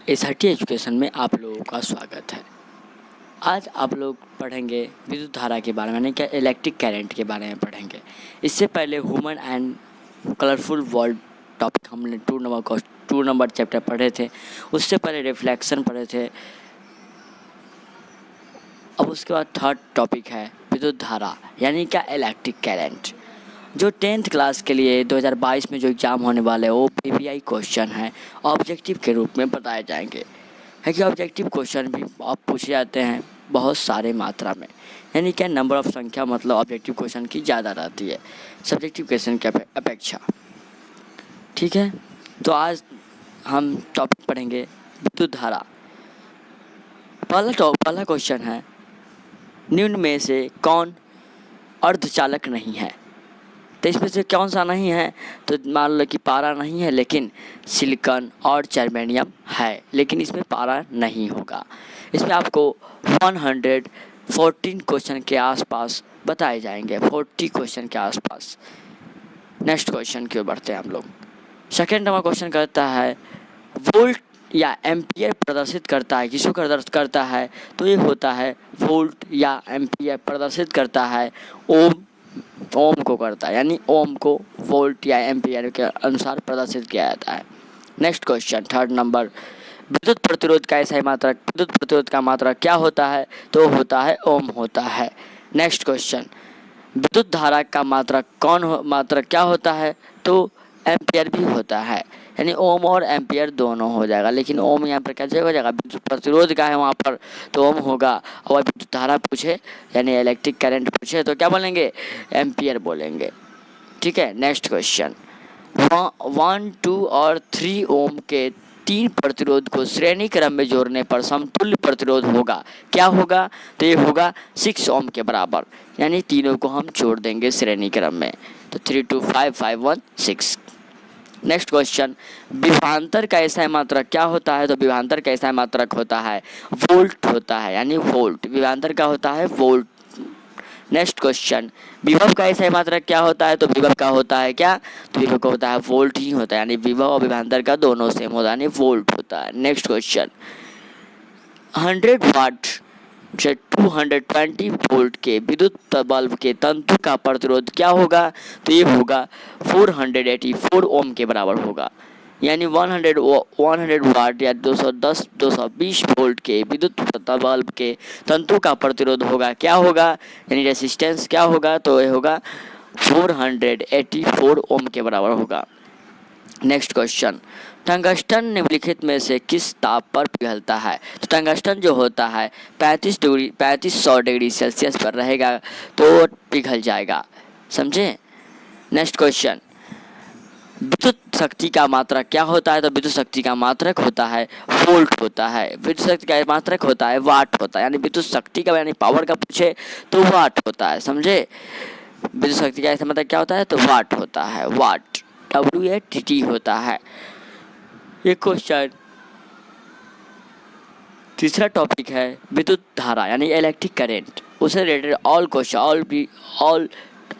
SRT education में आप लोगों का स्वागत है। आज आप लोग पढ़ेंगे विद्युत धारा के बारे में, यानी कि इलेक्ट्रिक करंट के बारे में पढ़ेंगे। इससे पहले human and colourful world topic हमने 2 नंबर चैप्टर पढ़े थे। उससे पहले रिफ्लेक्शन पढ़े थे। अब उसके बाद थर्ड टॉपिक है विद्युत धारा, यानी क्या इलेक्ट्रिक करंट। जो 10th क्लास के लिए 2022 में जो एग्ज़ाम होने वाले वो पीवीआई क्वेश्चन है, ऑब्जेक्टिव के रूप में बताए जाएंगे। है कि ऑब्जेक्टिव क्वेश्चन भी आप पूछे जाते हैं बहुत सारे मात्रा में, यानी क्या नंबर ऑफ संख्या मतलब ऑब्जेक्टिव क्वेश्चन की ज़्यादा रहती है सब्जेक्टिव क्वेश्चन की अपेक्षा। ठीक है, तो आज हम टॉपिक पढ़ेंगे विद्युत धारा। पहला क्वेश्चन है, निम्न में से कौन अर्धचालक नहीं है? तो इसमें से कौन सा नहीं है? तो मान लो कि पारा नहीं है, लेकिन सिलिकॉन और जर्मेनियम है, लेकिन इसमें पारा नहीं होगा। इसमें आपको 114 क्वेश्चन के आसपास बताए जाएंगे, 40 क्वेश्चन के आसपास। नेक्स्ट क्वेश्चन की ओर बढ़ते हैं हम लोग। सेकेंड नंबर क्वेश्चन करता है, वोल्ट या एम्पियर प्रदर्शित करता है, किसको प्रदर्शित करता है? तो ये होता है वोल्ट या एम्पियर प्रदर्शित करता है ओम को करता है, यानी ओम को वोल्ट या एम्पियर के अनुसार प्रदर्शित किया जाता है। नेक्स्ट क्वेश्चन थर्ड नंबर, विद्युत प्रतिरोध का ऐसा मात्रक, विद्युत प्रतिरोध का मात्रक क्या होता है? तो होता है ओम होता है। नेक्स्ट क्वेश्चन, विद्युत धारा का मात्रक क्या होता है? तो एम्पियर भी होता है, यानी ओम और एम्पियर दोनों हो जाएगा, लेकिन ओम यहाँ पर कैसे हो जाएगा? विद्युत प्रतिरोध का है वहाँ पर तो ओम होगा, और विद्युत धारा पूछे यानी इलेक्ट्रिक करंट पूछे तो क्या बोलेंगे? एम्पियर बोलेंगे। ठीक है, नेक्स्ट क्वेश्चन, 1, 2 और 3 ओम के 3 प्रतिरोध को श्रेणी क्रम में जोड़ने पर समतुल्य प्रतिरोध होगा, क्या होगा? तो ये होगा 6 ओम के बराबर, यानी तीनों को हम जोड़ देंगे श्रेणी क्रम में, तो 3, 2, 5, 5, 1, 6। नेक्स्ट क्वेश्चन, विभवांतर का ऐसा मात्रक क्या होता है? तो विभवांतर का ऐसा मात्रक होता है वोल्ट होता है, यानी वोल्ट। विभवांतर का होता है वोल्ट। नेक्स्ट क्वेश्चन, विभव का ऐसा मात्रक क्या होता है? तो विभव का होता है क्या? तो विभव का होता है वोल्ट ही होता है, यानी विभव और विभवांतर का दोनों सेम होता है, यानी वोल्ट होता है। नेक्स्ट क्वेश्चन, 100 वाट से 220 वोल्ट के विद्युत बल्ब के तंतु का प्रतिरोध क्या होगा? तो ये होगा 484 ओम के बराबर होगा, यानी 100 वाट या 220 वोल्ट के विद्युत बल्ब के तंतु का प्रतिरोध होगा, क्या होगा? यानी रेसिस्टेंस क्या होगा? तो ये होगा 484 ओम के बराबर होगा। नेक्स्ट क्वेश्चन, टंगस्टन निम्नलिखित में से किस ताप पर पिघलता है? तो टंगस्टन जो होता है 3500 डिग्री सेल्सियस पर रहेगा तो पिघल जाएगा, समझे? नेक्स्ट क्वेश्चन, विद्युत शक्ति का मात्रक क्या होता है? तो विद्युत शक्ति का मात्रक होता है वोल्ट होता है। विद्युत शक्ति का मात्रक होता है वाट होता है, यानी विद्युत शक्ति का यानी पावर का पूछे तो वाट होता है, समझे? विद्युत शक्ति का ऐसा मतलब क्या होता है? तो वाट होता है, वाट, WATT होता है। ये क्वेश्चन तीसरा टॉपिक है विद्युत धारा यानी इलेक्ट्रिक करंट, उससे रिलेटेड ऑल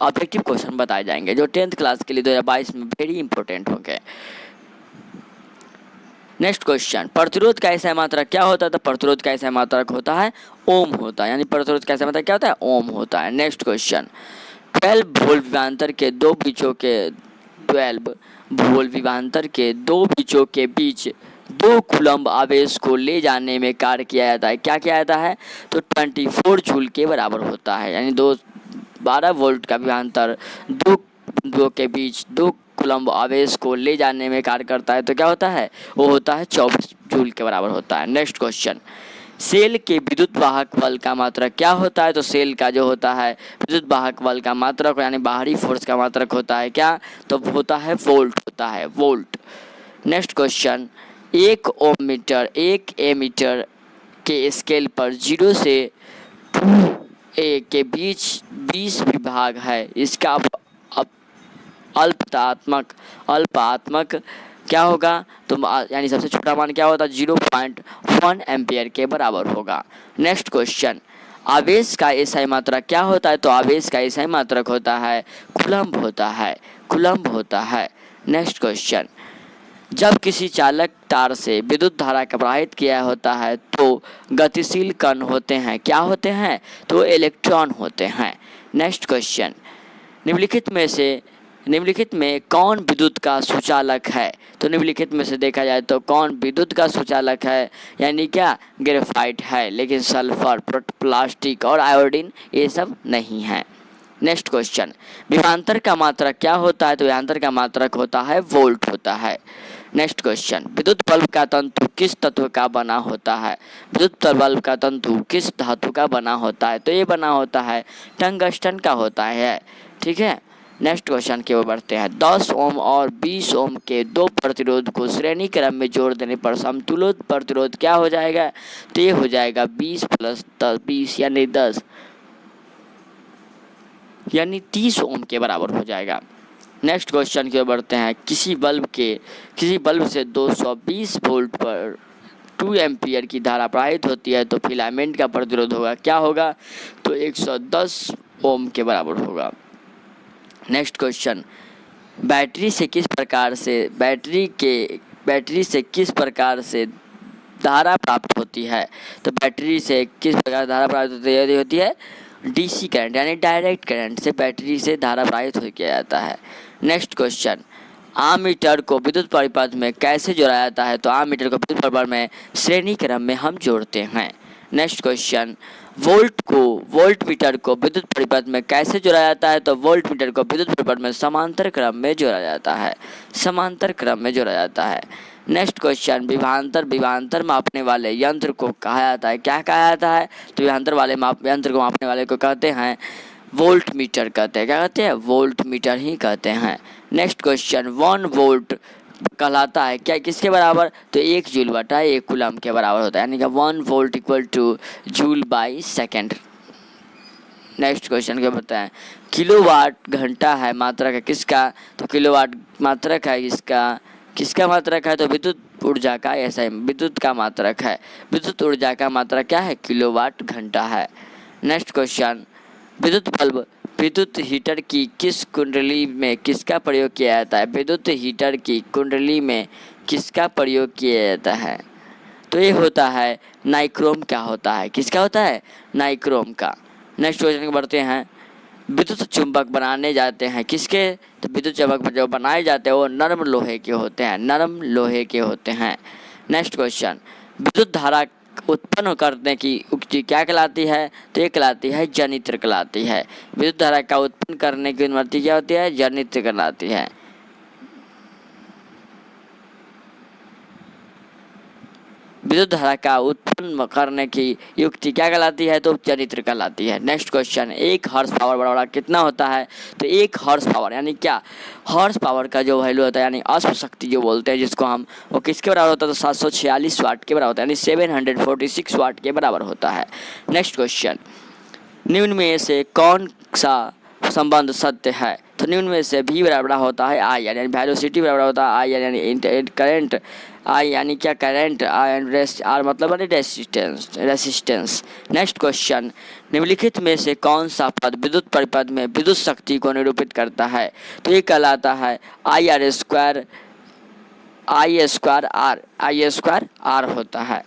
ऑब्जेक्टिव क्वेश्चन बताए जाएंगे जो 10th क्लास के लिए 2022 में वेरी इंपॉर्टेंट होंगे। नेक्स्ट क्वेश्चन, प्रतिरोध का ऐसा मात्रक क्या होता है? तो प्रतिरोध का ऐसा मात्रक होता है ओम होता है, यानी प्रतिरोध का ऐसा मात्रक क्या होता है? ओम होता है। नेक्स्ट क्वेश्चन, 12 वोल्ट विभवांतर के दो बीचों के बीच 2 कूलम्ब आवेश को ले जाने में कार्य किया जाता है, क्या किया जाता है? तो 24 जूल के बराबर होता है, यानी 12 वोल्ट का विभवांतर दो बिंदुओं के बीच 2 कूलम्ब आवेश को ले जाने में कार्य करता है, तो क्या होता है? वो होता है 24 जूल के बराबर होता है। नेक्स्ट क्वेश्चन, सेल के विद्युत वाहक बल का मात्रक क्या होता है? तो सेल का जो होता है विद्युत वाहक बल का मात्रक यानी बाहरी फोर्स का मात्रक होता है क्या? तो होता है वोल्ट होता है, वोल्ट। नेक्स्ट क्वेश्चन, एक एमीटर के स्केल पर 0 से 2A के बीच 20 विभाग है, इसका अल्पात्मक क्या होगा? तो यानी सबसे छोटा मान क्या होता है? 0.1 एम्पियर के बराबर होगा। नेक्स्ट क्वेश्चन, आवेश का एसआई मात्रक क्या होता है? तो आवेश का एसआई मात्रक होता है कूलम्ब होता है, कूलम्ब होता है। नेक्स्ट क्वेश्चन, जब किसी चालक तार से विद्युत धारा का प्रवाहित किया होता है तो गतिशील कण होते हैं, क्या होते हैं, तो इलेक्ट्रॉन होते हैं। नेक्स्ट क्वेश्चन, निम्नलिखित में कौन विद्युत का सुचालक है, तो निम्नलिखित में से देखा जाए तो कौन विद्युत का सुचालक है, यानी क्या ग्रेफाइट है, लेकिन सल्फर, प्लास्टिक और आयोडीन ये सब नहीं है। नेक्स्ट क्वेश्चन, विभवांतर का मात्रक क्या होता है, तो विभवांतर का मात्रक होता है वोल्ट होता है। नेक्स्ट क्वेश्चन, विद्युत बल्ब का तंतु किस तत्व का बना होता है, विद्युत बल्ब का तंतु किस धातु का बना होता है, तो ये बना होता है टंगस्टन का होता है। ठीक है, नेक्स्ट क्वेश्चन की ओर बढ़ते हैं। 10 ओम और 20 ओम के दो प्रतिरोध को श्रेणी क्रम में जोड़ देने पर समतुल्य प्रतिरोध क्या हो जाएगा, तो ये हो जाएगा 20 प्लस 10 20 यानी 10 यानी 30 ओम के बराबर हो जाएगा। नेक्स्ट क्वेश्चन की ओर बढ़ते हैं। किसी बल्ब से 220 वोल्ट पर 2 एम्पियर की धारा प्रवाहित होती है तो फिलामेंट का प्रतिरोध होगा, क्या होगा, तो 110 ओम के बराबर होगा। नेक्स्ट क्वेश्चन, बैटरी से किस प्रकार से धारा प्राप्त होती है, तो बैटरी से किस प्रकार धारा प्राप्त होती है डीसी करंट यानी डायरेक्ट करंट से बैटरी से धारा प्रवाहित किया जाता है। नेक्स्ट क्वेश्चन, आमीटर को विद्युत परिपथ में कैसे जोड़ा जाता है, तो आमीटर को विद्युत परिपथ में श्रेणी क्रम में हम जोड़ते हैं। नेक्स्ट क्वेश्चन, वोल्ट मीटर को विद्युत परिपथ में कैसे जोड़ा जाता है, तो वोल्ट मीटर को विद्युत परिपथ में समांतर क्रम में जोड़ा जाता है। नेक्स्ट क्वेश्चन, विभवांतर मापने वाले यंत्र को कहा जाता है, क्या कहा जाता है, तो विभवांतर यंत्र को मापने वाले को कहते हैं वोल्ट मीटर कहते हैं, क्या कहते हैं, वोल्ट मीटर ही कहते हैं। नेक्स्ट क्वेश्चन, 1 वोल्ट कहलाता है क्या, किसके बराबर, तो 1 जूल बटा 1 कूलम के बराबर होता है, यानी कि 1 volt equal two joule by second. Next question क्या बताएं, किलोवाट घंटा है मात्रक है किसका, तो किलोवाट मात्रक है किसका मात्रक है, तो विद्युत ऊर्जा का, ऐसा ही विद्युत का मात्रक है, विद्युत ऊर्जा का मात्रक क्या है, किलोवाट घंटा है। नेक्स्ट क्वेश्चन, विद्युत हीटर की किस कुंडली में किसका प्रयोग किया जाता है, विद्युत हीटर की कुंडली में किसका प्रयोग किया जाता है, तो ये होता है नाइक्रोम का होता है, किसका होता है, नाइक्रोम का। नेक्स्ट क्वेश्चन को बढ़ते हैं। विद्युत चुंबक बनाने जाते हैं किसके, तो विद्युत चुंबक जो बनाए जाते हैं वो नरम लोहे के होते हैं। नेक्स्ट क्वेश्चन, विद्युत धारा उत्पन्न करने की युक्ति क्या कहलाती है, तो ये कहलाती है जनित्र कहलाती है। विद्युत धारा का उत्पन्न करने की अनुमति क्या होती है, जनित्र कहलाती है। विद्युत धारा का उत्पन्न करने की युक्ति क्या कहलाती है, तो जनित्र कहलाती है। नेक्स्ट क्वेश्चन, 1 हॉर्स पावर बराबर कितना होता है, तो 1 हॉर्स पावर यानी क्या, हॉर्स पावर का जो वैल्यू होता है यानी अश्व शक्ति जो बोलते हैं जिसको हम, वो किसके बराबर होता है, तो 746 वाट के बराबर होता है, यानी 746 वाट के बराबर होता है। नेक्स्ट क्वेश्चन, निम्न में से कौन सा संबंध सत्य है, तो निम्न में से भी बराबर होता है आई यानी वेलोसिटी बराबर होता है आई यानी करंट, आई यानी क्या करंट, आर मतलब रेसिस्टेंस। नेक्स्ट क्वेश्चन, निम्नलिखित में से कौन सा पद विद्युत परिपथ में विद्युत शक्ति को निरूपित करता है, तो ये कहलाता है आई स्क्वायर आर होता है।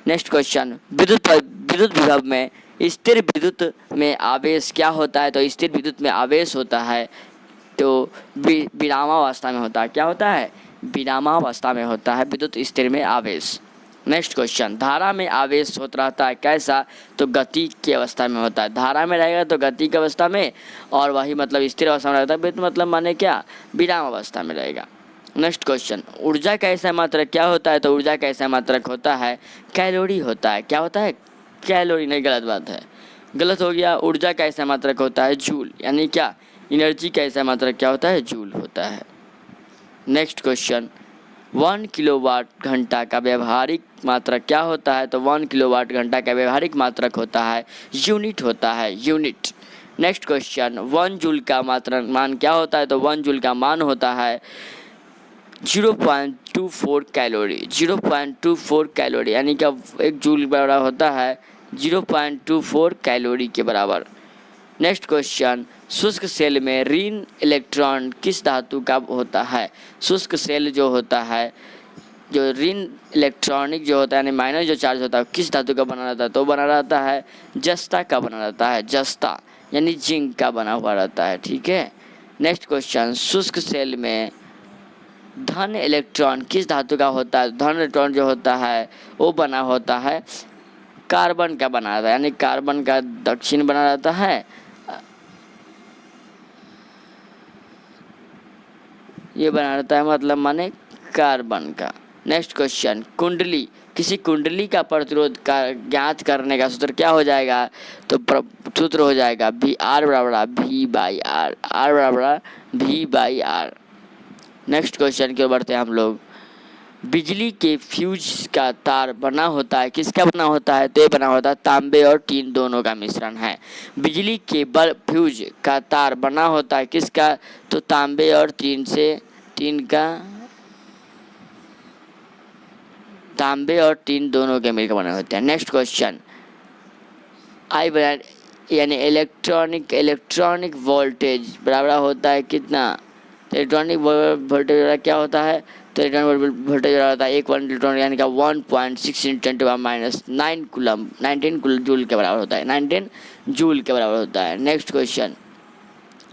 नेक्स्ट क्वेश्चन, विद्युत विभव में स्थिर विद्युत में आवेश क्या होता है, तो स्थिर विद्युत में आवेश होता है तो विरामावस्था में होता है, क्या होता है, विरामावस्था में होता है विद्युत स्थिर में आवेश। नेक्स्ट क्वेश्चन, धारा में आवेश होता रहता है कैसा, तो गति की अवस्था में होता है, धारा में रहेगा तो गति की अवस्था में, और वही मतलब स्थिर अवस्था में रहता है मतलब माने क्या, विराम अवस्था में रहेगा। नेक्स्ट क्वेश्चन, ऊर्जा का ऐसा मात्रक क्या होता है, तो ऊर्जा का ऐसा मात्रक होता है कैलोरी होता है, क्या होता है, कैलोरी नहीं, गलत बात है, गलत हो गया। ऊर्जा का ऐसा मात्रक होता है जूल, यानी क्या, एनर्जी का ऐसा मात्रक क्या होता है, जूल होता है। नेक्स्ट क्वेश्चन, 1 किलोवाट घंटा का व्यवहारिक मात्रक क्या होता है, तो 1 किलोवाट घंटा का व्यवहारिक मात्रक होता है यूनिट होता है, यूनिट। नेक्स्ट क्वेश्चन, 1 जूल का मात्रक मान क्या होता है, तो 1 जूल का मान होता है 0.24 कैलोरी, यानी कि 1 जूल बराबर होता है 0.24 कैलोरी के बराबर। नेक्स्ट क्वेश्चन, शुष्क सेल में ऋण इलेक्ट्रॉन किस धातु का होता है? शुष्क सेल जो होता है, जो ऋण इलेक्ट्रॉनिक जो होता है यानी माइनस जो चार्ज होता है, किस धातु का बना रहता है? तो बना रहता है जस्ता का बना रहता है, जस्ता यानी जिंक का बना हुआ रहता है। ठीक है। नेक्स्ट क्वेश्चन, शुष्क सेल में धन इलेक्ट्रॉन किस धातु का होता है? धन इलेक्ट्रॉन जो होता है वो बना होता है कार्बन का बना रहता है, यानी कार्बन का दक्षिण बना रहता है, ये बना रहता है मतलब माने कार्बन का। नेक्स्ट क्वेश्चन, कुंडली, किसी कुंडली का प्रतिरोध का ज्ञात करने का सूत्र क्या हो जाएगा? तो सूत्र हो जाएगा भी आर बराबर भी बाई आर, आर बराबर भी बाई आर। नेक्स्ट क्वेश्चन की ओर बढ़ते हैं हम लोग। बिजली के फ्यूज का तार बना होता है, किसका बना होता है? तो ये बना होता है तांबे और टीन दोनों का मिश्रण है। बिजली के बल्ब फ्यूज का तार बना होता है किसका? तो तांबे और टीन का, तांबे और टीन दोनों के मिलकर बने होते हैं। नेक्स्ट क्वेश्चन, आई बराबर यानी इलेक्ट्रॉनिक वोल्टेज बराबर होता है कितना? तो इलेक्ट्रॉनिक वोल्टेज क्या होता है? तो इलेक्ट्रॉनिक वोल्टेज होता है 1 इलेक्ट्रॉन यानी का 1.6 × 10⁻⁹ कूलम, 19 जूल के बराबर होता है, 19 जूल के बराबर होता है। नेक्स्ट क्वेश्चन,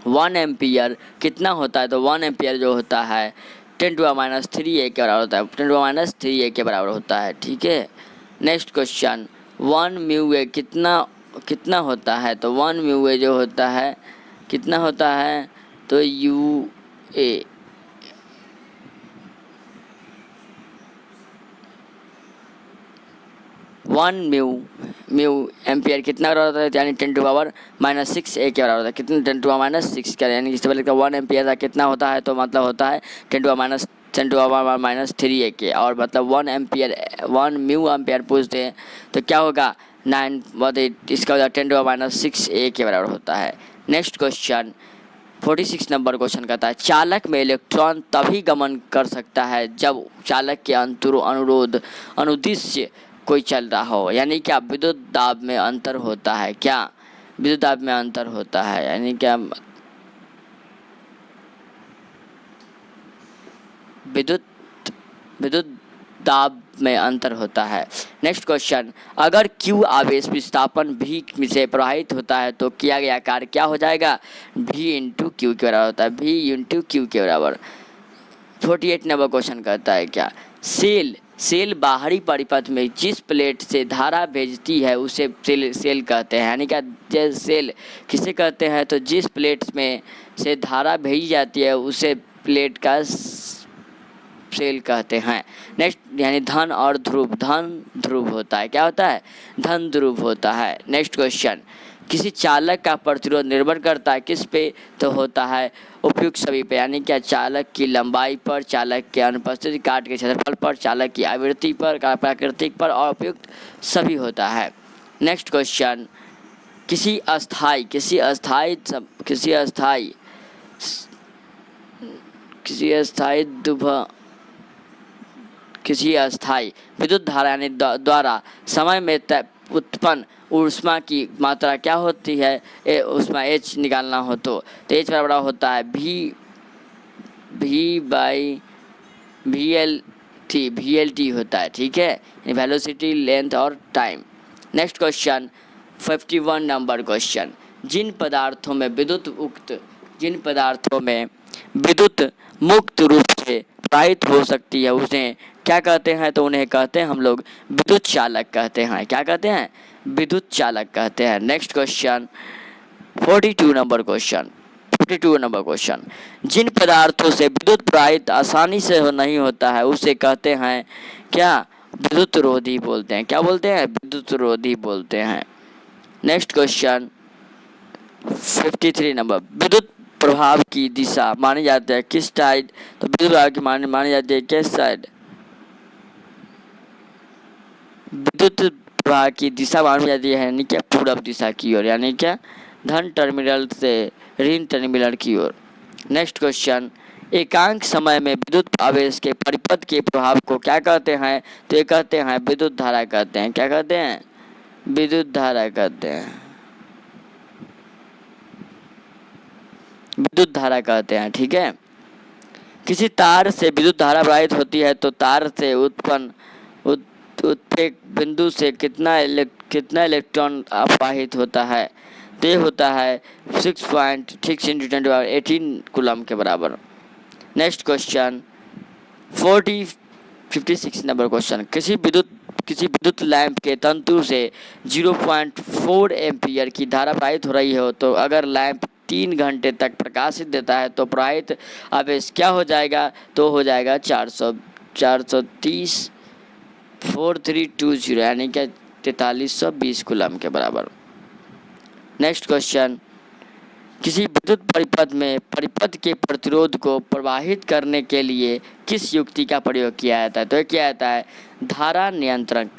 1 एम्पियर कितना होता है? तो 1 एम्पियर जो होता है 10⁻³ के बराबर होता है, 10⁻³ के बराबर होता है। ठीक है। नेक्स्ट क्वेश्चन, 1 म्यू ए कितना होता है? तो 1 म्यू ए जो होता है कितना होता है? तो यू ए 1 म्यू एम्पियर कितना बराबर होता है? यानी 10⁻⁻6 ए के बराबर होता है। कितना? 10⁻6 का, यानी इससे पहले 1 एम्पियर था कितना होता है? तो मतलब होता है 10⁻³ ए के, और मतलब 1 एम्पियर 1 म्यू एम्पियर पूछते हैं तो क्या होगा? 9 इसका होता है 10⁻6 ए के बराबर होता है। नेक्स्ट क्वेश्चन 46 नंबर क्वेश्चन कहता है, चालक में इलेक्ट्रॉन तभी गमन कर सकता है जब चालक के अनुदिश्य कोई चल रहा हो, यानी क्या? विद्युत दाब में अंतर होता है। क्या? विद्युत दाब में अंतर होता है, यानी क्या? विद्युत दाब में अंतर होता है। नेक्स्ट क्वेश्चन, अगर Q आवेश विस्थापन V से प्रवाहित होता है तो किया गया कार्य क्या हो जाएगा? V × Q के बराबर होता है, V × Q के बराबर। 48 नंबर क्वेश्चन कहता है क्या? सेल बाहरी परिपथ में जिस प्लेट से धारा भेजती है उसे सेल कहते हैं, यानी क्या? सेल किसे कहते हैं? तो जिस प्लेट में से धारा भेजी जाती है उसे प्लेट का सेल कहते हैं। नेक्स्ट, यानी धन ध्रुव होता है। क्या होता है? धन ध्रुव होता है। नेक्स्ट क्वेश्चन, किसी चालक का प्रतिरोध निर्भर करता है किस पे? तो होता है उपयुक्त सभी पे, यानी क्या? चालक की लंबाई पर, चालक के अनुपस्थिति, काट के क्षेत्रफल पर, चालक की आवृत्ति पर, प्राकृतिक पर, और उपयुक्त सभी होता है। नेक्स्ट क्वेश्चन, किसी अस्थायी विद्युत धारा यानी द्वारा समय में उत्पन्न ऊष्मा की मात्रा क्या होती है? ऊष्मा H निकालना हो तो H बराबर होता है VLT होता है। ठीक है, वेलोसिटी, लेंथ और time. Next question 51 number question, जिन पदार्थों में विद्युत मुक्त रूप से प्रवाहित हो सकती है उन्हें क्या कहते हैं? तो उन्हें कहते हैं हम लोग विद्युत चालक कहते हैं। क्या कहते हैं? विद्युत चालक कहते हैं। नेक्स्ट क्वेश्चन 42 नंबर क्वेश्चन, जिन पदार्थों से विद्युत प्रवाहित आसानी से नहीं होता है उसे कहते हैं क्या? विद्युत रोधी बोलते हैं। क्या बोलते हैं? विद्युत रोधी बोलते हैं। नेक्स्ट क्वेश्चन 53 नंबर, विद्युत प्रभाव की दिशा मानी जाती है किस साइड? तो विद्युत प्रभाव की मानी जाती है किस साइड? विद्युत प्रवाह की दिशा मानी जाती है यानी क्या? पूरब दिशा की ओर, यानी क्या? धन टर्मिनल से ऋण टर्मिनल की ओर। नेक्स्ट क्वेश्चन, एकांक समय में विद्युत आवेश के परिपथ के प्रभाव को क्या कहते हैं? तो ये कहते हैं विद्युत धारा कहते हैं। क्या कहते हैं? विद्युत धारा कहते हैं। विद्युत धारा कहते हैं। ठीक है, किसी तार से विद्युत धारा प्रवाहित होती है तो तार से उत्पन्न उत्प्रेरक बिंदु से कितना इलेक्ट्रॉन अपवाहित होता है? तो ये होता है 6.6 × 10⁻18 कूलम के बराबर। नेक्स्ट क्वेश्चन 56 नंबर क्वेश्चन, किसी विद्युत लैंप के तंतु से 0.4 एम्पियर की धारा प्रवाहित हो रही हो तो अगर लैंप 3 घंटे तक प्रकाशित देता है तो प्रवाहित आवेश क्या हो जाएगा? तो हो जाएगा 430 4320 यानी कि 4320 कूलम के बराबर। नेक्स्ट क्वेश्चन, किसी विद्युत परिपथ में परिपथ के प्रतिरोध को प्रवाहित करने के लिए किस युक्ति का प्रयोग किया जाता है? तो ये किया जाता है धारा नियंत्रक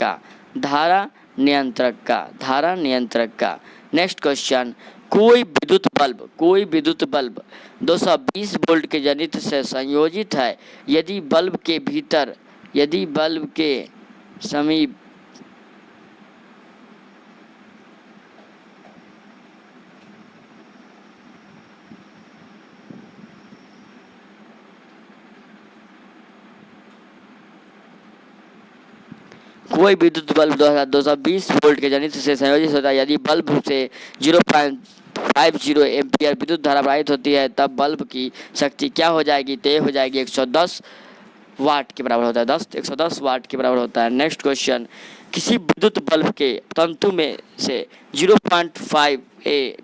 का। नेक्स्ट क्वेश्चन, कोई विद्युत बल्ब 220 वोल्ट के जनित्र से संयोजित है, यदि बल्ब के समीप कोई विद्युत बल्ब 220 वोल्ट के जनित्र से संयोजित होता है, यदि बल्ब से 0.50 एम्पियर विद्युत धारा प्रवाहित होती है तब बल्ब की शक्ति क्या हो जाएगी? तो हो जाएगी 110 वाट के बराबर होता है। 110 वाट के बराबर होता है। नेक्स्ट क्वेश्चन, किसी विद्युत बल्ब के तंतु में से 0.5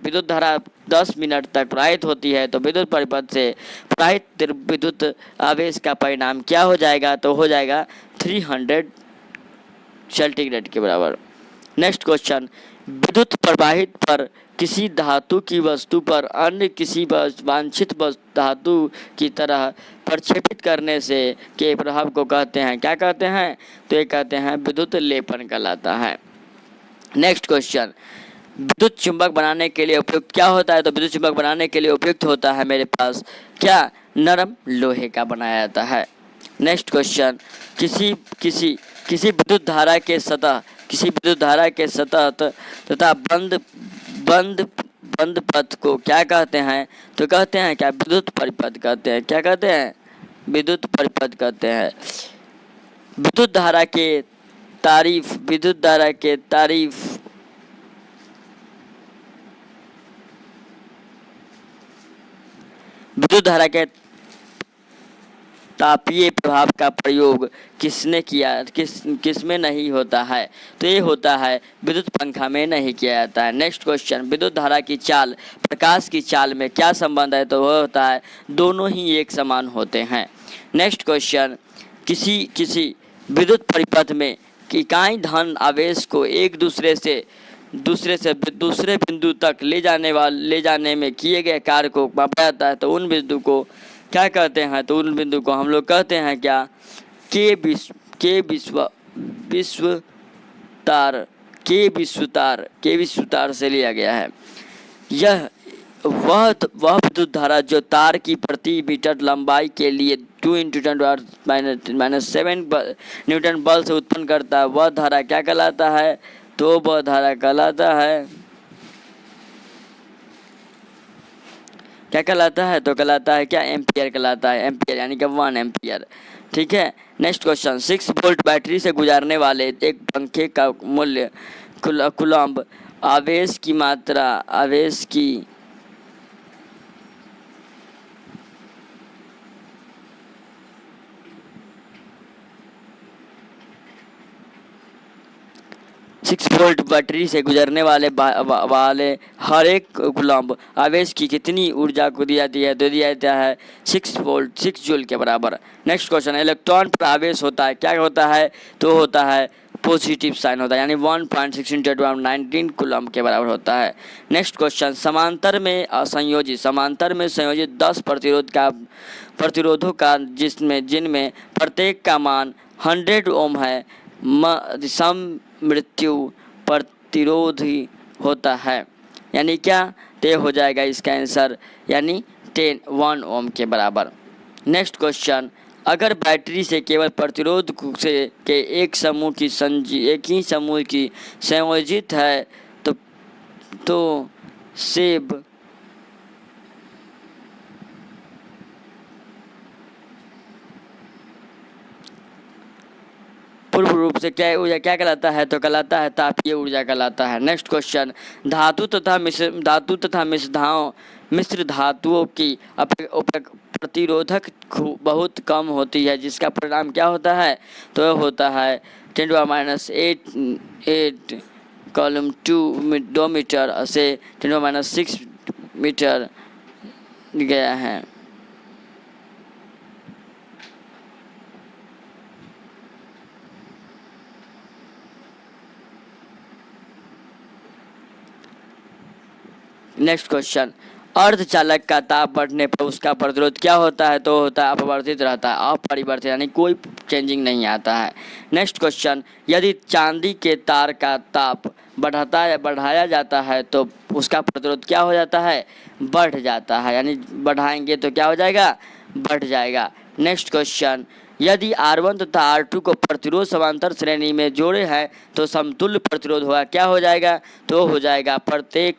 विद्युत धारा 10 मिनट तक प्रवाहित होती है तो विद्युत परिपथ से प्रवाहित विद्युत आवेश का परिणाम क्या हो जाएगा? तो हो जाएगा 300 सेंटीग्रेड के बराबर। नेक्स्ट क्वेश्चन, विद्युत प्रवाहित पर किसी धातु की वस्तु पर अन्य किसी वांछित धातु की तरह प्रक्षेपित करने से के प्रभाव को कहते हैं, क्या कहते हैं? तो ये कहते हैं विद्युत लेपन कहलाता है। नेक्स्ट क्वेश्चन, विद्युत चुंबक बनाने के लिए उपयुक्त क्या होता है? तो विद्युत चुंबक बनाने के लिए उपयुक्त होता है मेरे पास क्या? नरम लोहे का बनाया जाता है। नेक्स्ट क्वेश्चन, किसी विद्युत धारा के सतह तथा बंद पथ को क्या कहते हैं? तो कहते हैं क्या? विद्युत परिपथ कहते हैं। क्या कहते हैं? विद्युत परिपथ कहते हैं। विद्युत धारा के तारीफ विद्युत धारा के तापीय प्रभाव का प्रयोग किसने किया? किसमें नहीं होता है? तो ये होता है विद्युत पंखा में नहीं किया जाता है। नेक्स्ट क्वेश्चन, विद्युत धारा की चाल प्रकाश की चाल में क्या संबंध है? तो वह होता है दोनों ही एक समान होते हैं। नेक्स्ट क्वेश्चन, किसी विद्युत परिपथ में इकाई धन आवेश को एक दूसरे से दूसरे बिंदु तक ले जाने में किए गए कार्य को मापा जाता है, तो उन बिंदु को क्या कहते हैं? तो उन बिंदु को हम लोग कहते हैं क्या? के विश्वतार से लिया गया है। यह वह विद्युत धारा जो तार की प्रति मीटर लंबाई के लिए 2 × 10⁻⁻7 न्यूटन बल से उत्पन्न करता है, वह धारा क्या कहलाता है? तो वह धारा कहलाता है क्या कहलाता है? तो कहलाता है क्या? एम्पियर कहलाता है। एम्पियर यानी कि 1 एम्पियर। ठीक है। नेक्स्ट क्वेश्चन, 6 वोल्ट बैटरी से गुजारने वाले एक पंखे का मूल्य कूलम्ब आवेश की मात्रा 6 वोल्ट बैटरी से गुजरने वाले हर एक कूलम्ब आवेश की कितनी ऊर्जा को दी जाती है? तो दिया जाता है 6 जूल के बराबर। नेक्स्ट क्वेश्चन, इलेक्ट्रॉन पर आवेश होता है, क्या होता है? तो होता है पॉजिटिव साइन होता है, यानी 1.6 × 10⁻19 कूलम्ब के बराबर होता है। नेक्स्ट क्वेश्चन, समांतर में संयोजित 10 प्रतिरोधों का जिनमें प्रत्येक का मान 100 ओम है, मृत्यु प्रतिरोधी होता है, यानी क्या? तो हो जाएगा इसका आंसर यानी 1 ओम के बराबर। नेक्स्ट क्वेश्चन, अगर बैटरी से केवल प्रतिरोध से के एक ही समूह की संयोजित है तो सेब पूर्ण रूप से क्या ऊर्जा क्या कहलाता है, तो कहलाता है तापीय ऊर्जा कहलाता है। नेक्स्ट क्वेश्चन, धातु तथा मिश्र धातुओं की प्रतिरोधक बहुत कम होती है, जिसका परिणाम क्या होता है, तो यह होता है 10⁻8 कॉलम 2 मीटर से 10⁻6 मीटर गया है। नेक्स्ट क्वेश्चन, अर्धचालक का ताप बढ़ने पर उसका प्रतिरोध क्या होता है, तो होता है अपरिवर्तित रहता है, अपरिवर्तित यानी कोई चेंजिंग नहीं आता है। नेक्स्ट क्वेश्चन, यदि चांदी के तार का ताप बढ़ाया जाता है तो उसका प्रतिरोध क्या हो जाता है, बढ़ जाता है, यानी बढ़ाएंगे तो क्या हो जाएगा, बढ़ जाएगा। नेक्स्ट क्वेश्चन, यदि R1 तथा R2 को प्रतिरोध समांतर श्रेणी में जोड़े हैं तो समतुल्य प्रतिरोध होगा, क्या हो जाएगा, तो हो जाएगा प्रत्येक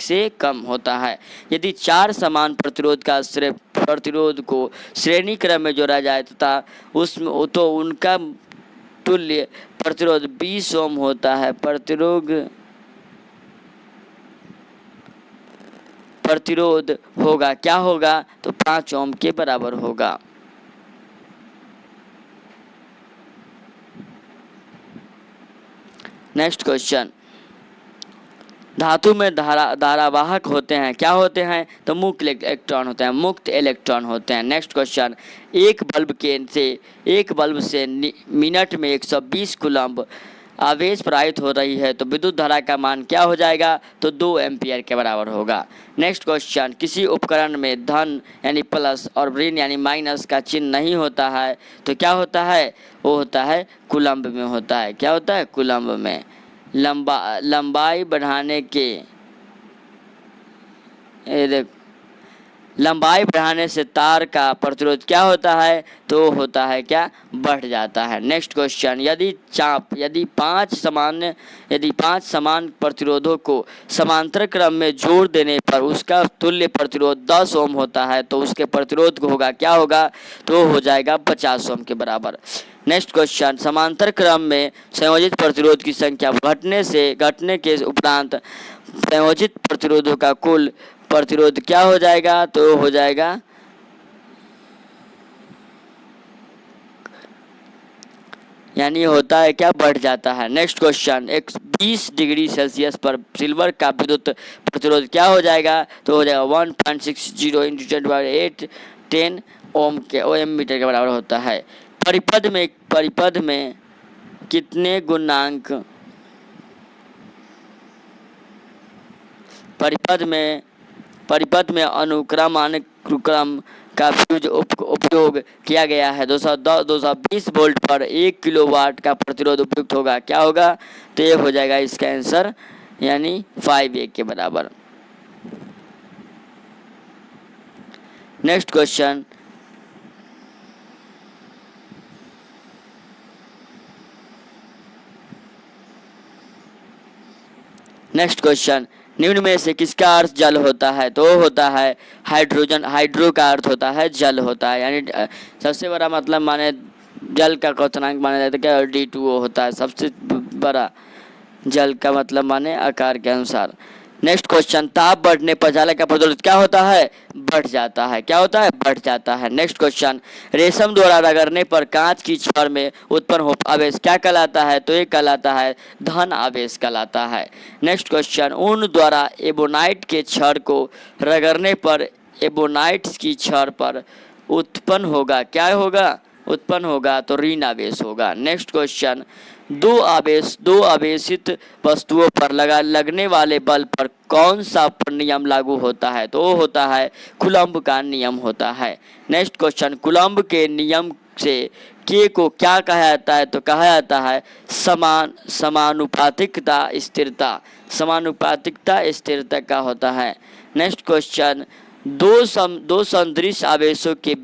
से कम होता है। यदि 4 समान प्रतिरोध को श्रेणी क्रम में जोड़ा जाए तथा उसमें तो उनका तुल्य प्रतिरोध 20 ओम होता है। प्रतिरोध होगा, क्या होगा, तो 5 ओम के बराबर होगा। नेक्स्ट क्वेश्चन, धातु में धारावाहक होते हैं, क्या होते हैं, तो मुक्त इलेक्ट्रॉन होते हैं। नेक्स्ट क्वेश्चन, एक बल्ब से मिनट में 120 कूलम्ब आवेश प्रवाहित हो रही है तो विद्युत धारा का मान क्या हो जाएगा, तो 2 एम्पियर के बराबर होगा। नेक्स्ट क्वेश्चन, किसी उपकरण में धन यानी प्लस और ऋण यानी माइनस का चिन्ह नहीं होता है तो क्या होता है, वो होता है कूलम्ब में होता है, क्या होता है, कूलम्ब में। लंबाई बढ़ाने से तार का प्रतिरोध क्या होता है, तो होता है क्या, बढ़ जाता है। नेक्स्ट क्वेश्चन, यदि 5 समान प्रतिरोधों को समांतर क्रम में जोड़ देने पर उसका तुल्य प्रतिरोध 10 ओम होता है तो उसके प्रतिरोध को होगा, क्या होगा, तो हो जाएगा 50 ओम के बराबर। नेक्स्ट क्वेश्चन, समांतर क्रम में संयोजित प्रतिरोध की संख्या घटने के उपरांत संयोजित प्रतिरोधों का कुल प्रतिरोध क्या हो जाएगा, तो हो जाएगा यानी होता है क्या, बढ़ जाता है। नेक्स्ट क्वेश्चन, 20 डिग्री सेल्सियस पर सिल्वर का विद्युत प्रतिरोध क्या हो जाएगा, तो हो जाएगा 1.60 × 10⁸ ओम मीटर के बराबर होता है। परिपथ में कितने गुणांक परिपथ में अनुक्रम का उपयोग किया गया है। 220 वोल्ट पर 1 किलोवाट का प्रतिरोध उपयुक्त होगा, क्या होगा, तो ये हो जाएगा इसका आंसर यानी 5A के बराबर। नेक्स्ट क्वेश्चन, निम्न में से किसका अर्थ जल होता है, तो होता है हाइड्रोजन। हाइड्रो का अर्थ होता है जल होता है, यानी सबसे बड़ा मतलब माने जल का क्वथनांक माना जाता है क्या, D2O होता है सबसे बड़ा जल का मतलब माने आकार के अनुसार। नेक्स्ट क्वेश्चन, ताप बढ़ने पर चालक का प्रतिरोध क्या होता है, बढ़ जाता है, क्या होता है, बढ़ जाता है। नेक्स्ट क्वेश्चन, रेशम द्वारा रगड़ने पर कांच की छड़ में उत्पन्न हो आवेश क्या कहलाता है, तो ये कहलाता है धन आवेश कहलाता है। नेक्स्ट क्वेश्चन, ऊन द्वारा एबोनाइट के छड़ को रगड़ने पर एबोनाइट की छड़ पर उत्पन्न होगा, क्या होगा, उत्पन्न होगा तो ऋण आवेश होगा। नेक्स्ट क्वेश्चन, दो आवेशित वस्तुओं पर लगने वाले बल पर कौन सा नियम लागू होता है, तो होता है कूलम्ब का नियम होता है। नेक्स्ट क्वेश्चन, कूलम्ब के नियम से के को क्या कहा जाता है, तो कहा जाता है समानुपातिकता स्थिरता का होता है। नेक्स्ट क्वेश्चन, दो सदृश आवेशों के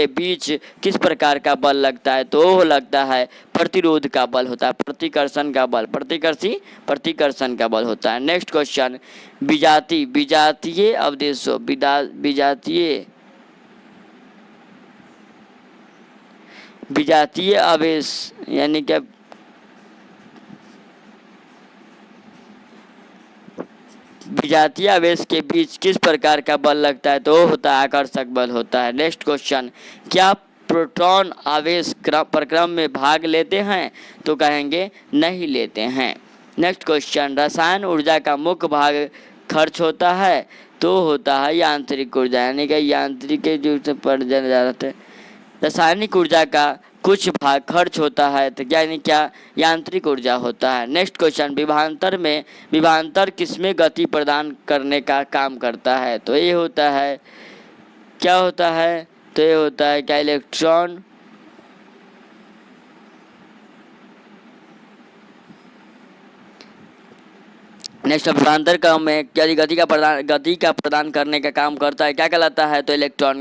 बीच किस प्रकार का बल लगता है, तो वो लगता है प्रतिरोध का बल होता है, प्रतिकर्षण का बल होता है। नेक्स्ट क्वेश्चन, विजातीय विजातीय आवेश यानी क्या विजातीय आवेश के बीच किस प्रकार का बल लगता है? तो वो होता है आकर्षक बल होता है। नेक्स्ट क्वेश्चन, क्या प्रोटॉन आवेश प्रक्रम में भाग लेते हैं? तो कहेंगे नहीं लेते हैं। नेक्स्ट क्वेश्चन, रसायन ऊर्जा का मुख्य भाग खर्च होता है? तो होता है यांत्रिक ऊर्जा यानी कि यांत्रिक के जो से पड़ जाते हैं। रासायनिक ऊर्जा का कुछ भाग खर्च होता है तो यानी क्या यांत्रिक ऊर्जा होता है। नेक्स्ट क्वेश्चन, विभवांतर किसमें गति प्रदान करने का काम करता है? तो ये होता है क्या होता है? तो ये होता है क्या इलेक्ट्रॉन नेक्स्ट विभवांतर का में क्या गति का प्रदान करने का काम करता है, क्या कहलाता है? तो इलेक्ट्रॉन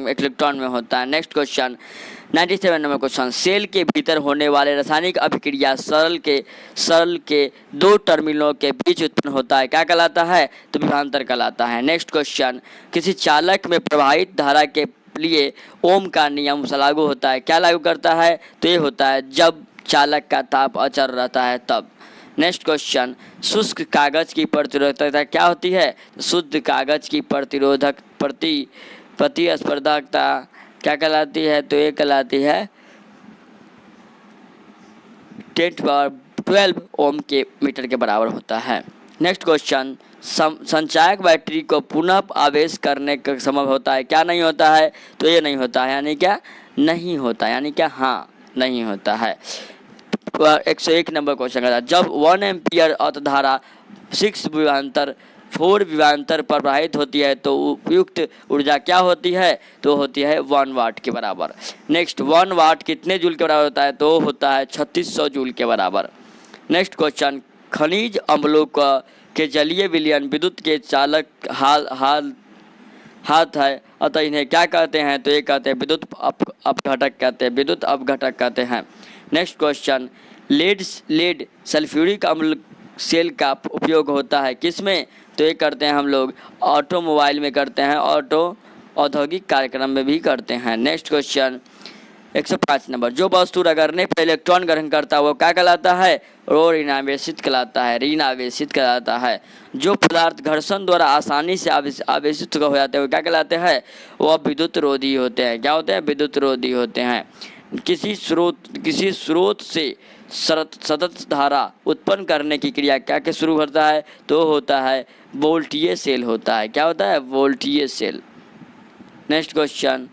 में होता है। Next question 97 number question, cell के भीतर होने वाले रासायनिक अभिक्रिया सरल के दो टर्मिनलों के बीच उत्पन्न होता है, क्या कहलाता है? तो विभवांतर कहलाता है। नेक्स्ट क्वेश्चन, किसी चालक में प्रवाहित धारा के लिए ओम का नियम लागू होता है, क्या लागू करता है? तो ये होता है जब चालक का ताप अचर रहता है तब। नेक्स्ट क्वेश्चन, शुष्क कागज की प्रतिरोधकता क्या होती है? शुद्ध कागज की प्रतिस्पर्धकता क्या कहलाती है? तो ये कहलाती है 10^12 ओम के मीटर के बराबर होता है। नेक्स्ट क्वेश्चन, संचायक बैटरी को पुनः आवेश करने का संभव होता है, क्या नहीं होता है? तो ये नहीं होता है यानी क्या नहीं होता यानी क्या हाँ नहीं होता है। 101 नंबर क्वेश्चन का था, जब 1 एम्पियर धारा 4 विभवांतर पर प्रवाहित होती है तो उपयुक्त ऊर्जा क्या होती है? तो होती है 1 वाट के बराबर। नेक्स्ट, 1 वाट कितने जूल के बराबर होता है? तो होता है 3600 जूल के बराबर। नेक्स्ट क्वेश्चन, खनिज अम्लों के जलीय विलयन विद्युत के चालक हाथ है, अतः इन्हें क्या कहते हैं? तो ये कहते हैं विद्युत अपघटक कहते हैं। नेक्स्ट क्वेश्चन, लेड सल्फ्यूरिक अम्ल सेल का उपयोग होता है किसमें? तो ये करते हैं हम लोग ऑटोमोबाइल में करते हैं, औद्योगिक कार्यक्रम में भी करते हैं। नेक्स्ट क्वेश्चन 105 नंबर, जो वस्तु रगड़ने पर इलेक्ट्रॉन ग्रहण करता है वो क्या कहलाता है? वो ऋण आवेशित कहलाता है। जो पदार्थ घर्षण द्वारा आसानी से आवेशित हो जाते हैं वो क्या कहलाते हैं? वो विद्युत रोधी होते हैं। क्या होते हैं? विद्युत रोधी होते हैं। किसी स्रोत से सतत धारा उत्पन्न करने की क्रिया क्या के शुरू करता है? तो होता है वोल्टीय सेल होता है। क्या होता है? वोल्टीय सेल। नेक्स्ट क्वेश्चन,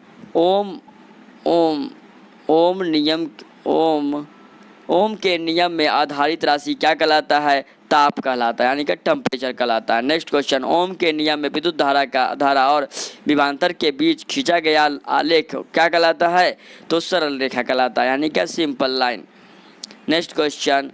ओम के नियम में आधारित राशि क्या कहलाता है? ताप कहलाता है यानी कि टेम्परेचर कहलाता है। नेक्स्ट क्वेश्चन, ओम के नियम में विद्युत धारा और विभवांतर के बीच खींचा गया आलेख क्या कहलाता है? तो सरल रेखा कहलाता है यानी कि simple line. Next question,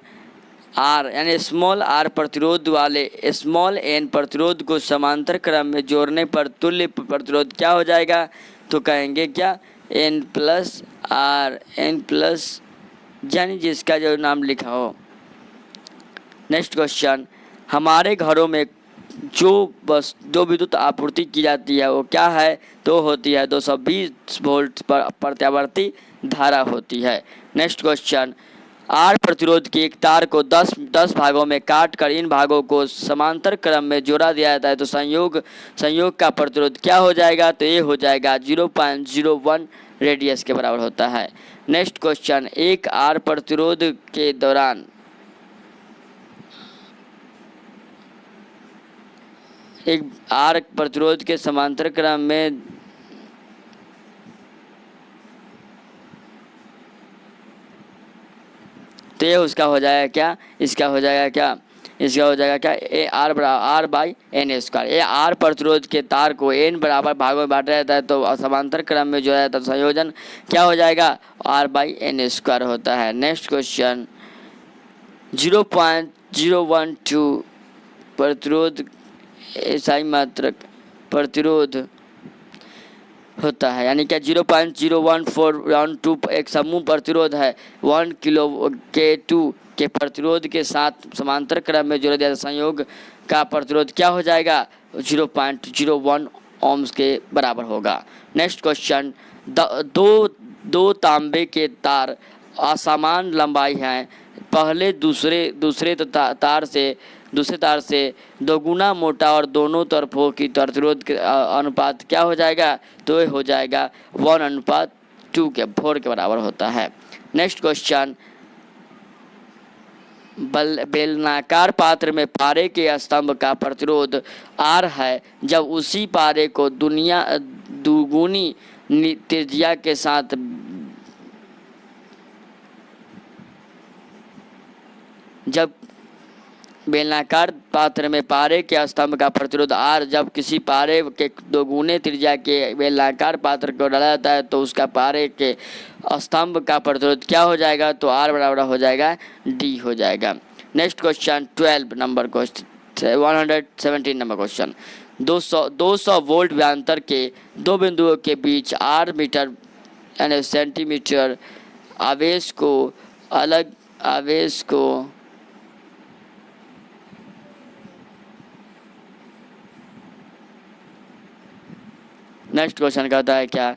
R यानी स्मॉल आर प्रतिरोध वाले स्मॉल एन प्रतिरोध को समांतर क्रम में जोड़ने पर तुल्य प्रतिरोध क्या हो जाएगा? तो कहेंगे क्या N प्लस आर यानी जिसका जो नाम लिखा हो। नेक्स्ट क्वेश्चन, हमारे घरों में जो विद्युत आपूर्ति की जाती है वो क्या है? तो होती है 220 वोल्ट पर प्रत्यावर्ती धारा होती है। नेक्स्ट क्वेश्चन, आर प्रतिरोध की एक तार को 10 भागों में काट कर इन भागों को समांतर क्रम में जोड़ा दिया जाता है तो संयोग का प्रतिरोध क्या हो जाएगा? तो ये हो जाएगा 0.01 रेडियस के बराबर होता है। नेक्स्ट क्वेश्चन, एक आर प्रतिरोध के दौरान एक आर प्रतिरोध के समांतर क्रम में तो ये उसका हो जाएगा क्या? इसका हो जाएगा क्या ए आर बराबर आर बाई एन स्क्वायर। ये आर प्रतिरोध के तार को एन बराबर भागों में बांटा जाता है तो समांतर क्रम में जोड़ा जाता है तो संयोजन क्या हो जाएगा? आर बाई एन स्क्वायर होता है। नेक्स्ट क्वेश्चन, 0.012 प्रतिरोध एसआई मात्रक प्रतिरोध होता है यानी क्या 0.01412 एक समूह प्रतिरोध है 1 किलो K2 के प्रतिरोध के साथ समांतर क्रम में जोड़ा जाता संयोग का प्रतिरोध क्या हो जाएगा? 0.01 ओम्स के बराबर होगा। नेक्स्ट क्वेश्चन, दो दो तांबे के तार असमान लंबाई हैं, पहले दूसरे तार से दोगुना मोटा और दोनों तरफों की प्रतिरोध के अनुपात क्या हो जाएगा, तो ये हो जाएगा 1:2 के 4 के बराबर होता है। नेक्स्ट क्वेश्चन, बेलनाकार पात्र में पारे के स्तंभ का प्रतिरोध R है, जब उसी पारे को दुगुनी त्रिज्या के साथ जब बेलनाकार पात्र में पारे के स्तंभ का प्रतिरोध R जब किसी पारे के दोगुने त्रिज्या के बेलनाकार पात्र को डाला जाता है तो उसका पारे के स्तंभ का प्रतिरोध क्या हो जाएगा, तो R बराबर हो जाएगा D हो जाएगा। Next question 12 number question 117 number question, 200 volt विभवांतर के दो बिंदुओं के बीच R मीटर यानी सेंटीमीटर आवेश को नेक्स्ट क्वेश्चन कहता है क्या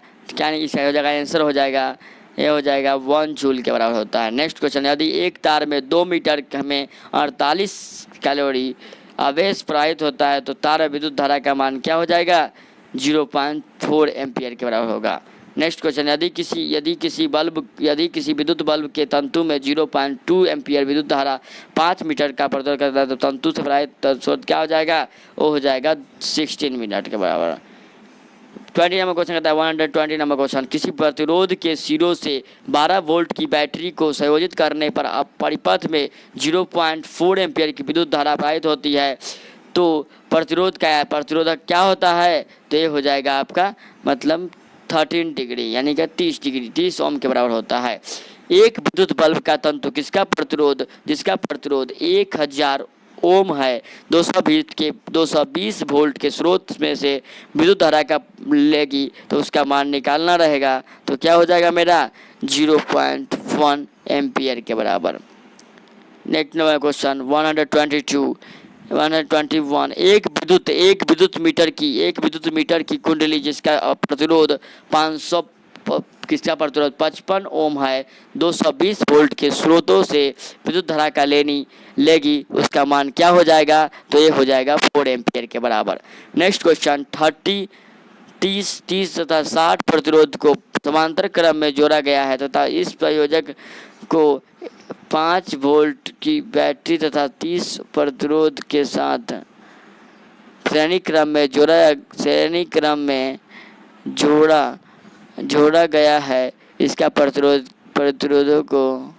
इसका हो जाएगा, आंसर हो जाएगा, ये हो जाएगा 1 जूल के बराबर होता है। नेक्स्ट क्वेश्चन, यदि एक तार में 2 मीटर में 48 कैलोरी आवेश प्रवाहित होता है तो तार में विद्युत धारा का मान क्या हो जाएगा, 0.4 एम्पियर के बराबर होगा। नेक्स्ट क्वेश्चन, यदि किसी विद्युत बल्ब के तंतु में 0.2 एम्पियर विद्युत धारा 5 मीटर का प्रतिरोध करता है तो तंतु से प्रवाहित स्रोत क्या हो जाएगा, वो हो जाएगा 16 मिनट के बराबर। 20 नंबर क्वेश्चन कहता है 120 नंबर क्वेश्चन, किसी प्रतिरोध के सिरों से 12 वोल्ट की बैटरी को संयोजित करने पर परिपथ में 0.4 एम्पियर की विद्युत धारा प्रवाहित होती है तो प्रतिरोधक क्या होता है, तो ये हो जाएगा आपका मतलब 13 डिग्री यानी कि 30 ओम के बराबर होता है। एक विद्युत बल्ब का तंतु जिसका प्रतिरोध 1000 ओम है 220 वोल्ट के स्रोत में से विद्युत धारा का लेगी तो उसका मान निकालना रहेगा, तो क्या हो जाएगा मेरा 0.1 एम्पियर के बराबर। नेक्स्ट नंबर क्वेश्चन 121 एक विद्युत मीटर की कुंडली जिसका प्रतिरोध 55 ओम है 220 वोल्ट के स्रोतों से विद्युत धारा का लेगी उसका मान क्या हो जाएगा, तो ये हो जाएगा 4 एम्पियर के बराबर। नेक्स्ट क्वेश्चन 30 तथा 60 प्रतिरोध को समांतर क्रम में जोड़ा गया है तथा इस संयोजक को 5 वोल्ट की बैटरी तथा 30 प्रतिरोध के साथ श्रेणी क्रम में जोड़ा गया है। इसका प्रतिरोधों को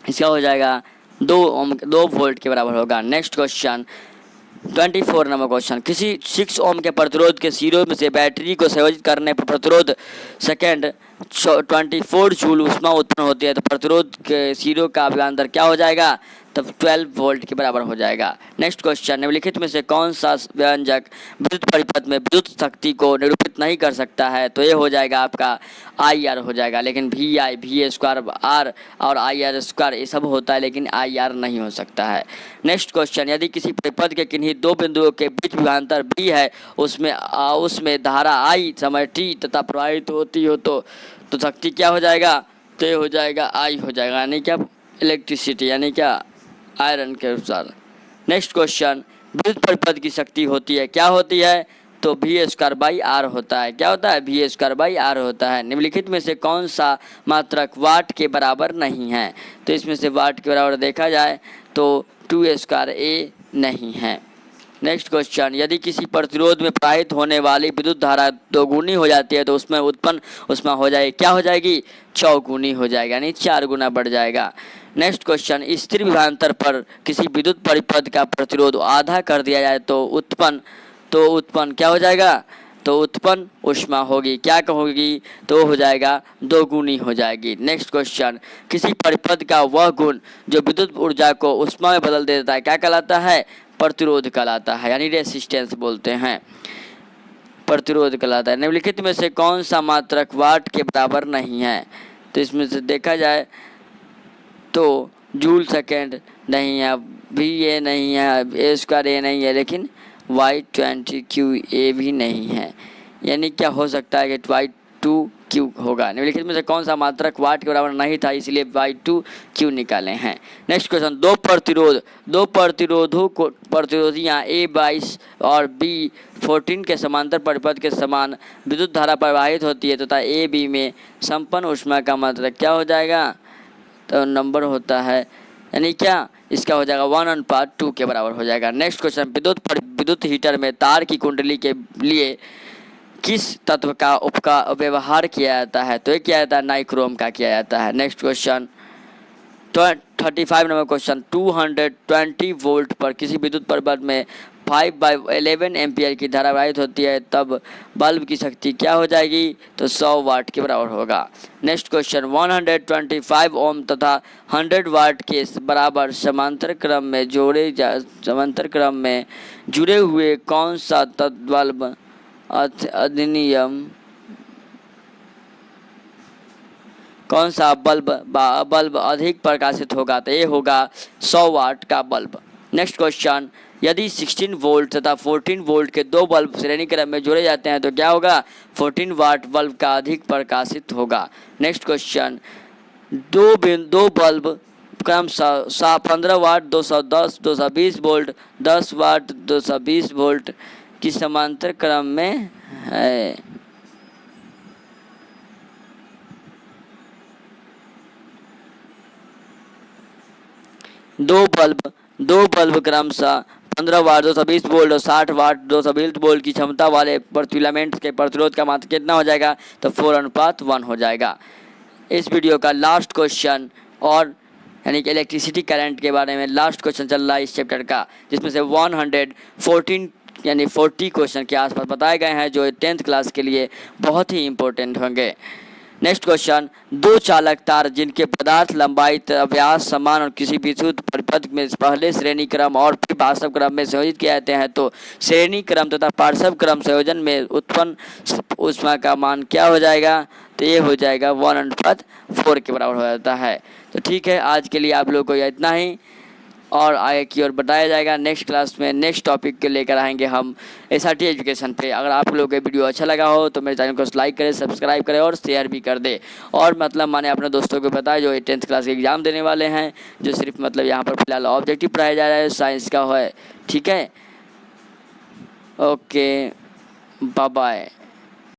इसका हो जाएगा 2 वोल्ट के बराबर होगा। नेक्स्ट क्वेश्चन 24 नंबर क्वेश्चन, किसी 6 ओम के प्रतिरोध के सिरों में से बैटरी को संयोजित करने पर प्रतिरोध सेकेंड 24 जूल ऊष्मा उत्पन्न होती है तो प्रतिरोध के सिरों का विभवांतर क्या हो जाएगा, तब 12 वोल्ट के बराबर हो जाएगा। नेक्स्ट क्वेश्चन, निम्नलिखित में से कौन सा व्यंजक विद्युत परिपथ में विद्युत शक्ति को निरूपित नहीं कर सकता है, तो ये हो जाएगा आपका IR हो जाएगा, लेकिन VI स्क्वायर R और IR² ये सब होता है लेकिन IR नहीं हो सकता है। नेक्स्ट क्वेश्चन, यदि किसी परिपथ के किन्हीं दो बिंदुओं के बीच विभवांतर B है उसमें धारा I समय t तथा प्रवाहित होती हो तो शक्ति क्या हो जाएगा, तो ये हो जाएगा I हो जाएगा, यानी क्या इलेक्ट्रिसिटी यानी क्या आयरन के अनुसार। नेक्स्ट क्वेश्चन, विद्युत परिपथ की शक्ति होती है क्या होती है, तो V²/R होता है। क्या होता है, V²/R होता है। निम्नलिखित में से कौन सा मात्रक वाट के बराबर नहीं है, तो इसमें से वाट के बराबर देखा जाए तो 2A नहीं है। नेक्स्ट क्वेश्चन, यदि किसी प्रतिरोध में प्रवाहित होने वाली विद्युत धारा दोगुनी हो जाती है तो उसमें उत्पन्न ऊष्मा हो जाएगी क्या हो जाएगी, चौगुनी हो जाएगा यानी 4 गुना बढ़ जाएगा। नेक्स्ट क्वेश्चन, स्थिर विभवांतर पर किसी विद्युत परिपथ का प्रतिरोध आधा कर दिया जाए तो उत्पन्न क्या हो जाएगा, तो उत्पन्न ऊष्मा होगी क्या कहोगी, तो हो जाएगा 2 गुनी हो जाएगी। नेक्स्ट क्वेश्चन, किसी परिपथ का वह गुण जो विद्युत ऊर्जा को ऊष्मा में बदल देता है क्या कहलाता है, प्रतिरोध कहलाता है यानी रेसिस्टेंस बोलते हैं। प्रतिरोध कहलाता है। निम्नलिखित में से कौन सा मात्रक वाट के बराबर नहीं है? तो इसमें से देखा जाए तो जूल सेकेंड नहीं है, भी ये नहीं है, ए स्क्वायर ए नहीं है, लेकिन Y20Q भी नहीं है। यानी क्या हो सकता है कि Y2Q होगा। निम्नलिखित में से कौन सा मात्रक वाट के बराबर नहीं था, इसलिए Y2Q निकाले हैं। नेक्स्ट क्वेश्चन, दो प्रतिरोधियाँ A22 और B14 के समांतर परिपथ के समान विद्युत धारा प्रवाहित होती है तथा AB में संपन्न ऊष्मा का मात्रक क्या हो जाएगा? तो नंबर होता है, यानी क्या इसका हो जाएगा 1:2 के बराबर हो जाएगा। नेक्स्ट क्वेश्चन, विद्युत हीटर में तार की कुंडली के लिए किस तत्व का व्यवहार किया जाता है? तो ये किया जाता है नाइक्रोम का किया जाता है। Next question 35 number question, 220 volt पर किसी विद्युत परिपथ में 5/11 एम्पियर की धारा प्रवाहित होती है, तब बल्ब की शक्ति क्या हो जाएगी? तो 100 वाट के बराबर होगा। नेक्स्ट क्वेश्चन, 125 ओम तथा 100 वाट के बराबर समांतर क्रम में जुड़े हुए कौन सा बल्ब अधिनियम कौन सा बल्ब अधिक प्रकाशित होगा? तो ये होगा 100 वाट का बल्ब। नेक्स्ट क्वेश्चन, यदि 16 वोल्ट तथा 14 वोल्ट के दो बल्ब श्रेणी क्रम में जोड़े जाते हैं तो क्या होगा? 14 वाट बल्ब का अधिक प्रकाशित होगा। नेक्स्ट क्वेश्चन, दो बल्ब क्रमशः 15 वाट 210 220 वोल्ट 10 वाट 220 वोल्ट की समांतर क्रम में है। दो बल्ब क्रमशः 15 वाट 220 वोल्ट और 60 वाट 220 वोल्ट की क्षमता वाले फिलामेंट के प्रतिरोध का मात्रा कितना हो जाएगा? तो 4:1 हो जाएगा। इस वीडियो का लास्ट क्वेश्चन और यानी कि इलेक्ट्रिसिटी करंट के बारे में लास्ट क्वेश्चन चल रहा है इस चैप्टर का, जिसमें से 114 यानी 40 क्वेश्चन के आसपास बताए गए हैं जो 10th क्लास के लिए बहुत ही इंपॉर्टेंट होंगे। नेक्स्ट क्वेश्चन, दो चालक तार जिनके पदार्थ लंबाई तथा व्यास समान और किसी विद्युत परिपथ में पहले श्रेणी क्रम और फिर पार्श्व क्रम में संयोजित किए जाते हैं तो श्रेणी क्रम तथा पार्श्व क्रम संयोजन में उत्पन्न ऊष्मा का मान क्या हो जाएगा? तो ये हो जाएगा 1:4 के बराबर हो जाता है। तो ठीक है, आज के लिए आप लोगों को इतना ही और आगे की ओर बताया जाएगा। नेक्स्ट क्लास में नेक्स्ट टॉपिक को लेकर आएंगे हम SRT एजुकेशन पे। अगर आप लोगों को वीडियो अच्छा लगा हो तो मेरे चैनल को लाइक करें, सब्सक्राइब करें और शेयर भी कर दे। और मतलब मैंने अपने दोस्तों को बताया जो 10th क्लास के एग्ज़ाम देने वाले हैं, जो सिर्फ मतलब यहाँ पर फिलहाल ऑब्जेक्टिव पढ़ाया जा रहा है, साइंस का है। ठीक है, ओके, बाय बाय।